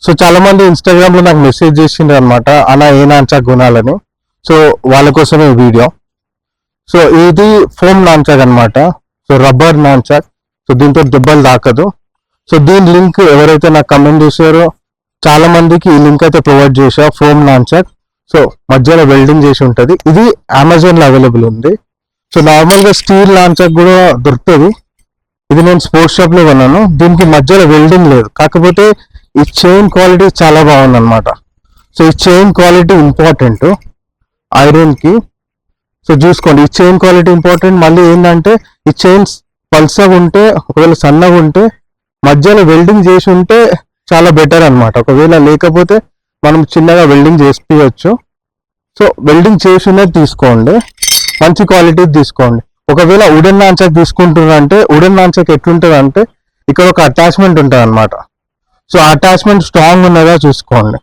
So చాలా మంది Instagram లో నాకు మెసేజ్ చేసిండ్రు అనమాట, అన్న ఏ నాన్చాక్ కొనాలని. సో వాళ్ళ కోసమే వీడియో. సో ఇది ఫోమ్ నాన్చాక్ అనమాట. So rubber nunchuck. సో దీంతో దెబ్బలు తాకదు. సో దీని లింక్ ఎవరైతే నాకు కమెంట్ చేశారో చాలా మందికి ఈ లింక్ అయితే ప్రొవైడ్ చేశా, ఫోమ్ నాన్చాక్. సో మధ్యలో వెల్డింగ్ చేసి ఉంటుంది. ఇది అమెజాన్ లో అవైలబుల్ ఉంది. సో నార్మల్ గా స్టీల్ నాన్చాక్ కూడా దొరుకుతుంది. ఇది నేను స్పోర్ట్స్ షాప్ లో కొన్నాను. దీనికి మధ్యలో వెల్డింగ్ లేదు, కాకపోతే ఈ చైన్ క్వాలిటీ చాలా బాగుంది అనమాట. సో ఈ చైన్ క్వాలిటీ ఇంపార్టెంట్ ఐరన్ కి. సో చూసుకోండి, ఈ చైన్ క్వాలిటీ ఇంపార్టెంట్. మళ్ళీ ఏంటంటే ఈ చైన్స్ పల్సగా ఉంటే, ఒకవేళ సన్నగా ఉంటే మధ్యలో వెల్డింగ్ చేసి ఉంటే చాలా బెటర్ అనమాట. ఒకవేళ లేకపోతే మనం చిన్నగా వెల్డింగ్ చేసిపోవచ్చు. సో వెల్డింగ్ చేసి ఉన్నది తీసుకోండి, మంచి క్వాలిటీ తీసుకోండి. ఒకవేళ వుడెన్ నాన్చాక్ తీసుకుంటున్నారంటే, వుడెన్ నాన్చాక్ ఎట్లుంటుంది అంటే ఇక్కడ ఒక అటాచ్మెంట్ ఉంటుంది అనమాట. సో అటాచ్మెంట్ స్ట్రాంగ్ ఉన్నదా చూసుకోండి.